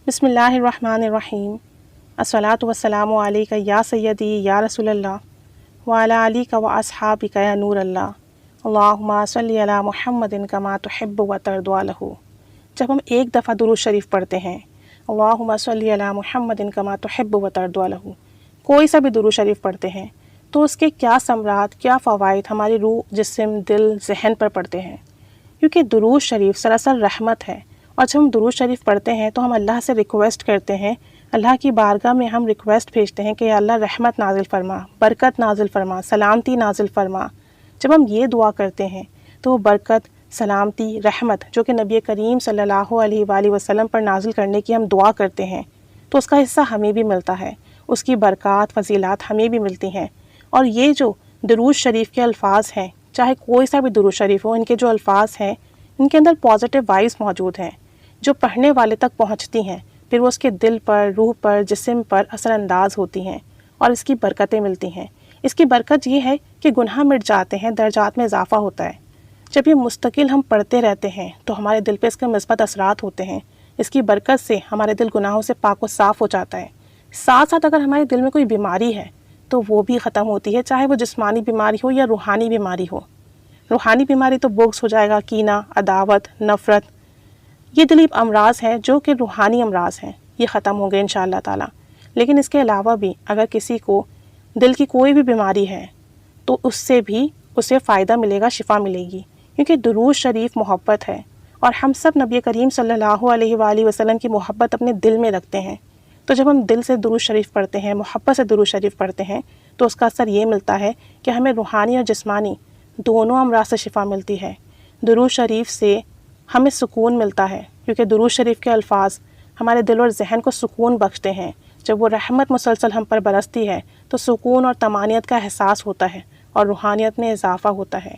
بسم اللہ الرحمن الرحیم الصلاۃ والسلام علیک یا سیدی یا رسول اللہ وعلی آلک و اصحابک یا نور اللہ اللہم صلی علی محمد کما تحب و ترضی لہ۔ جب ہم ایک دفعہ درود شریف پڑھتے ہیں اللہم صلی علی محمد کما تحب و ترضی لہ، کوئی سا بھی درود شریف پڑھتے ہیں تو اس کے کیا ثمرات، کیا فوائد ہماری روح، جسم، دل، ذہن پر پڑتے ہیں، کیونکہ درود شریف سراسر رحمت ہے۔ اور جب ہم درود شریف پڑھتے ہیں تو ہم اللہ سے ریکویسٹ کرتے ہیں، اللہ کی بارگاہ میں ہم ریکویسٹ بھیجتے ہیں کہ یا اللہ رحمت نازل فرما، برکت نازل فرما، سلامتی نازل فرما۔ جب ہم یہ دعا کرتے ہیں تو وہ برکت، سلامتی، رحمت جو کہ نبی کریم صلی اللہ علیہ وآلہ وسلم پر نازل کرنے کی ہم دعا کرتے ہیں تو اس کا حصہ ہمیں بھی ملتا ہے، اس کی برکات، فضیلات ہمیں بھی ملتی ہیں۔ اور یہ جو درود شریف کے الفاظ ہیں، چاہے کوئی سا بھی درود شریف ہو، ان کے جو الفاظ ہیں ان کے اندر پازیٹیو وائبز موجود ہیں جو پڑھنے والے تک پہنچتی ہیں، پھر وہ اس کے دل پر، روح پر، جسم پر اثر انداز ہوتی ہیں اور اس کی برکتیں ملتی ہیں۔ اس کی برکت یہ ہے کہ گناہ مٹ جاتے ہیں، درجات میں اضافہ ہوتا ہے۔ جب یہ مستقل ہم پڑھتے رہتے ہیں تو ہمارے دل پہ اس کے مثبت اثرات ہوتے ہیں۔ اس کی برکت سے ہمارے دل گناہوں سے پاک و صاف ہو جاتا ہے۔ ساتھ ساتھ اگر ہمارے دل میں کوئی بیماری ہے تو وہ بھی ختم ہوتی ہے، چاہے وہ جسمانی بیماری ہو یا روحانی بیماری ہو۔ روحانی بیماری تو بغض ہو جائے گا، کینہ، عداوت، نفرت، یہ دلی امراض ہیں جو کہ روحانی امراض ہیں، یہ ختم ہوں گے انشاءاللہ تعالی۔ لیکن اس کے علاوہ بھی اگر کسی کو دل کی کوئی بھی بیماری ہے تو اس سے بھی اسے فائدہ ملے گا، شفا ملے گی، کیونکہ درود شریف محبت ہے اور ہم سب نبی کریم صلی اللہ علیہ وآلہ وسلم کی محبت اپنے دل میں رکھتے ہیں۔ تو جب ہم دل سے درود شریف پڑھتے ہیں، محبت سے درود شریف پڑھتے ہیں تو اس کا اثر یہ ملتا ہے کہ ہمیں روحانی اور جسمانی دونوں امراض سے شفا ملتی ہے۔ درود شریف سے ہمیں سکون ملتا ہے، کیونکہ درود شریف کے الفاظ ہمارے دل اور ذہن کو سکون بخشتے ہیں۔ جب وہ رحمت مسلسل ہم پر برستی ہے تو سکون اور طمانینت کا احساس ہوتا ہے اور روحانیت میں اضافہ ہوتا ہے۔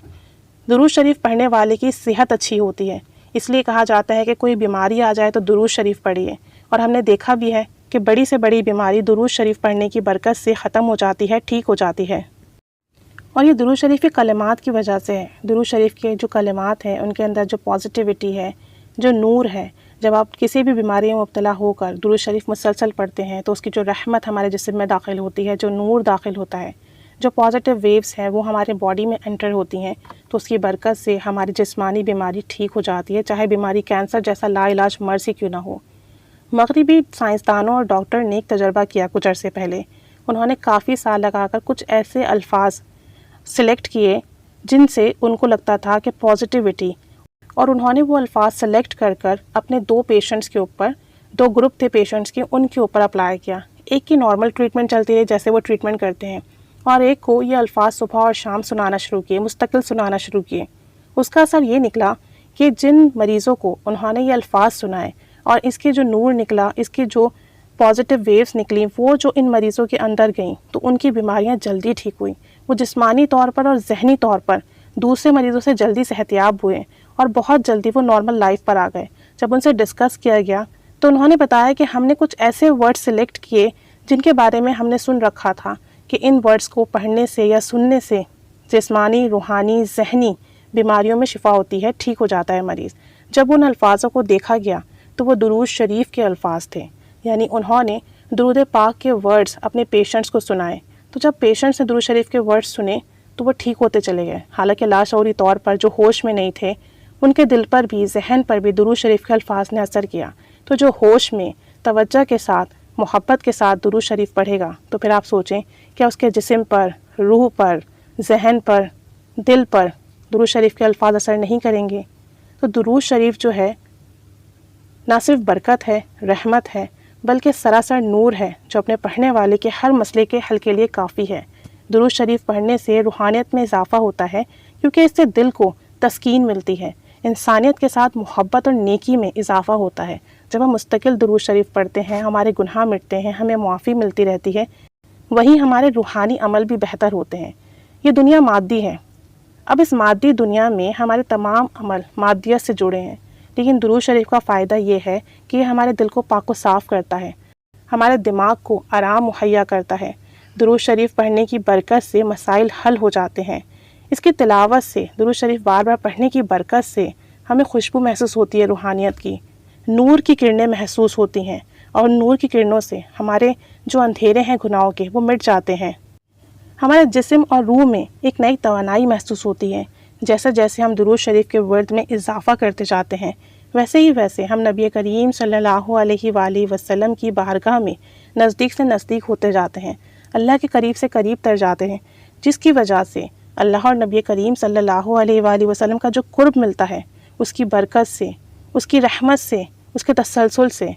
درود شریف پڑھنے والے کی صحت اچھی ہوتی ہے، اس لیے کہا جاتا ہے کہ کوئی بیماری آ جائے تو درود شریف پڑھیے، اور ہم نے دیکھا بھی ہے کہ بڑی سے بڑی بیماری درود شریف پڑھنے کی برکت سے ختم ہو جاتی ہے، ٹھیک ہو جاتی ہے۔ اور یہ درود شریف کے کلمات کی وجہ سے ہے۔ درود شریف کے جو کلمات ہیں ان کے اندر جو پازیٹیوٹی ہے، جو نور ہے، جب آپ کسی بھی بیماری میں مبتلا ہو کر درود شریف مسلسل پڑھتے ہیں تو اس کی جو رحمت ہمارے جسم میں داخل ہوتی ہے، جو نور داخل ہوتا ہے، جو پازیٹیو ویوز ہیں وہ ہمارے باڈی میں انٹر ہوتی ہیں تو اس کی برکت سے ہماری جسمانی بیماری ٹھیک ہو جاتی ہے، چاہے بیماری کینسر جیسا لا علاج مرض ہی کیوں نہ ہو۔ مغربی سائنسدانوں اور ڈاکٹر نے ایک تجربہ کیا کچھ عرصے پہلے۔ انہوں نے کافی سال لگا کر کچھ ایسے الفاظ سلیکٹ کیے جن سے ان کو لگتا تھا کہ پازیٹیوٹی، اور انہوں نے وہ الفاظ سلیکٹ کر کر اپنے دو پیشنٹس کے اوپر، دو گروپ تھے پیشنٹس کے، ان کے اوپر اپلائی کیا۔ ایک کی نارمل ٹریٹمنٹ چلتی رہی جیسے وہ ٹریٹمنٹ کرتے ہیں، اور ایک کو یہ الفاظ صبح اور شام سنانا شروع کیے، مستقل سنانا شروع کیے۔ اس کا اثر یہ نکلا کہ جن مریضوں کو انہوں نے یہ الفاظ سنائے اور اس کے جو نور نکلا، اس کی جو پازیٹیو ویوز نکلیں، وہ جو ان مریضوں کے اندر گئیں تو ان کی بیماریاں جلدی ٹھیک ہوئیں۔ وہ جسمانی طور پر اور ذہنی طور پر دوسرے مریضوں سے جلدی صحتیاب ہوئے اور بہت جلدی وہ نارمل لائف پر آ گئے۔ جب ان سے ڈسکس کیا گیا تو انہوں نے بتایا کہ ہم نے کچھ ایسے ورڈ سلیکٹ کیے جن کے بارے میں ہم نے سن رکھا تھا کہ ان ورڈز کو پڑھنے سے یا سننے سے جسمانی، روحانی، ذہنی بیماریوں میں شفا ہوتی ہے، ٹھیک ہو جاتا ہے مریض۔ جب ان الفاظوں کو دیکھا گیا تو وہ درود شریف کے الفاظ تھے، یعنی انہوں نے درود پاک کے ورڈز اپنے پیشنٹس کو سنائے۔ تو جب پیشنٹس نے درود شریف کے ورڈز سنے تو وہ ٹھیک ہوتے چلے گئے، حالانکہ لاشعوری طور پر جو ہوش میں نہیں تھے ان کے دل پر بھی، ذہن پر بھی درود شریف کے الفاظ نے اثر کیا۔ تو جو ہوش میں توجہ کے ساتھ، محبت کے ساتھ درود شریف پڑھے گا تو پھر آپ سوچیں کیا اس کے جسم پر، روح پر، ذہن پر، دل پر درود شریف کے الفاظ اثر نہیں کریں گے؟ تو درود شریف جو ہے نہ صرف برکت ہے، رحمت ہے، بلکہ سراسر نور ہے جو اپنے پڑھنے والے کے ہر مسئلے کے حل کے لیے کافی ہے۔ درود شریف پڑھنے سے روحانیت میں اضافہ ہوتا ہے، کیونکہ اس سے دل کو تسکین ملتی ہے، انسانیت کے ساتھ محبت اور نیکی میں اضافہ ہوتا ہے۔ جب ہم مستقل درود شریف پڑھتے ہیں، ہمارے گناہ مٹتے ہیں، ہمیں معافی ملتی رہتی ہے، وہیں ہمارے روحانی عمل بھی بہتر ہوتے ہیں۔ یہ دنیا مادی ہے، اب اس مادی دنیا میں ہمارے تمام عمل مادیت سے جڑے ہیں، لیکن درود شریف کا فائدہ یہ ہے کہ یہ ہمارے دل کو پاک و صاف کرتا ہے، ہمارے دماغ کو آرام مہیا کرتا ہے۔ درود شریف پڑھنے کی برکت سے مسائل حل ہو جاتے ہیں۔ اس کی تلاوت سے، درود شریف بار بار پڑھنے کی برکت سے ہمیں خوشبو محسوس ہوتی ہے، روحانیت کی، نور کی کرنیں محسوس ہوتی ہیں، اور نور کی کرنوں سے ہمارے جو اندھیرے ہیں گناہوں کے وہ مٹ جاتے ہیں۔ ہمارے جسم اور روح میں ایک نئی توانائی محسوس ہوتی ہے۔ جیسے جیسے ہم درود شریف کے ورد میں اضافہ کرتے جاتے ہیں ویسے ہم نبی کریم صلی اللہ علیہ وآلہ وسلم کی بارگاہ میں نزدیک سے نزدیک ہوتے جاتے ہیں، اللہ کے قریب سے قریب تر جاتے ہیں، جس کی وجہ سے اللہ اور نبی کریم صلی اللہ علیہ وآلہ وسلم کا جو قرب ملتا ہے، اس کی برکت سے، اس کی رحمت سے، اس کے تسلسل سے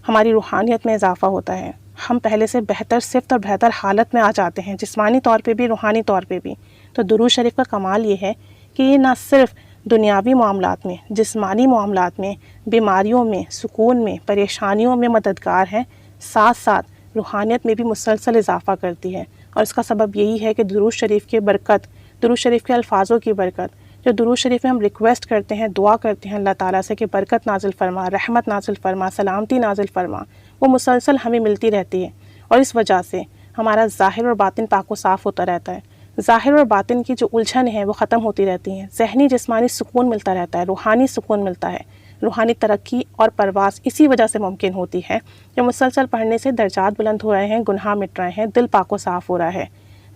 ہماری روحانیت میں اضافہ ہوتا ہے۔ ہم پہلے سے بہتر صفت اور بہتر حالت میں آ جاتے ہیں، جسمانی طور پہ بھی، روحانی طور پہ بھی۔ تو درود شریف کا کمال یہ ہے کہ یہ نہ صرف دنیاوی معاملات میں، جسمانی معاملات میں، بیماریوں میں، سکون میں، پریشانیوں میں مددگار ہے، ساتھ ساتھ روحانیت میں بھی مسلسل اضافہ کرتی ہے۔ اور اس کا سبب یہی ہے کہ درود شریف کی برکت، درود شریف کے الفاظوں کی برکت، جو درود شریف میں ہم ریکویسٹ کرتے ہیں، دعا کرتے ہیں اللہ تعالیٰ سے کہ برکت نازل فرما، رحمت نازل فرما، سلامتی نازل فرما، وہ مسلسل ہمیں ملتی رہتی ہے، اور اس وجہ سے ہمارا ظاہر اور باطن پاک و صاف ہوتا رہتا ہے۔ ظاہر اور باطن کی جو الجھن ہیں وہ ختم ہوتی رہتی ہیں، ذہنی جسمانی سکون ملتا رہتا ہے، روحانی سکون ملتا ہے۔ روحانی ترقی اور پرواز اسی وجہ سے ممکن ہوتی ہے کہ مسلسل پڑھنے سے درجات بلند ہو رہے ہیں، گناہ مٹ رہے ہیں، دل پاک و صاف ہو رہا ہے۔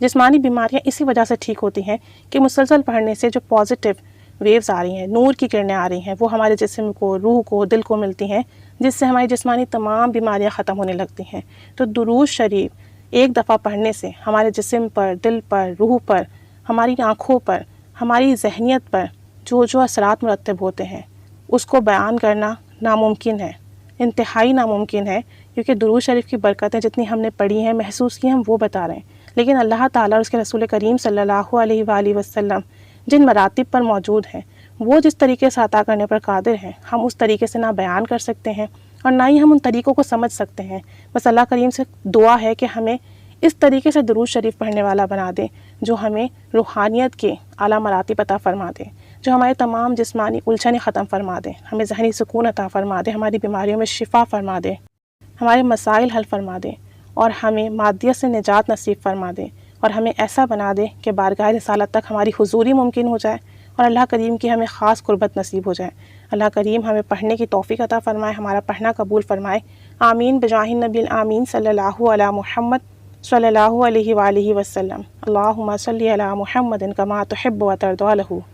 جسمانی بیماریاں اسی وجہ سے ٹھیک ہوتی ہیں کہ مسلسل پڑھنے سے جو پازیٹیو ویوز آ رہی ہیں، نور کی کرنیں آ رہی ہیں، وہ ہمارے جسم کو، روح کو، دل کو ملتی ہیں، جس سے ہماری جسمانی تمام بیماریاں ختم ہونے لگتی ہیں۔ تو درود شریف ایک دفعہ پڑھنے سے ہمارے جسم پر، دل پر، روح پر، ہماری آنکھوں پر، ہماری ذہنیت پر جو اثرات مرتب ہوتے ہیں اس کو بیان کرنا ناممکن ہے، انتہائی ناممکن ہے، کیونکہ درود شریف کی برکتیں جتنی ہم نے پڑھی ہیں، محسوس کی ہیں، ہم وہ بتا رہے ہیں۔ لیکن اللہ تعالیٰ اور اس کے رسول کریم صلی اللہ علیہ وآلہ وسلم جن مراتب پر موجود ہیں، وہ جس طریقے سے عطا کرنے پر قادر ہیں، ہم اس طریقے سے نہ بیان کر سکتے ہیں اور نہ ہی ہم ان طریقوں کو سمجھ سکتے ہیں۔ بس اللہ کریم سے دعا ہے کہ ہمیں اس طریقے سے درود شریف پڑھنے والا بنا دے جو ہمیں روحانیت کے اعلیٰ مراتب عطا فرما دے، جو ہمارے تمام جسمانی الجھنیں ختم فرما دے، ہمیں ذہنی سکون عطا فرما دے، ہماری بیماریوں میں شفا فرما دے، ہمارے مسائل حل فرما دے، اور ہمیں مادیت سے نجات نصیب فرما دے، اور ہمیں ایسا بنا دے کہ بارگاہ رسالت تک ہماری حضوری ممکن ہو جائے اور اللہ کریم کی ہمیں خاص قربت نصیب ہو جائے۔ اللہ کریم ہمیں پڑھنے کی توفیق عطا فرمائے، ہمارا پڑھنا قبول فرمائے۔ آمین بجاہ النبی الآمین صلی اللہ علی محمد صلی اللہ علیہ وآلہ وسلم۔ اللہم صلی علی محمد کما تحب و ترضی لہ۔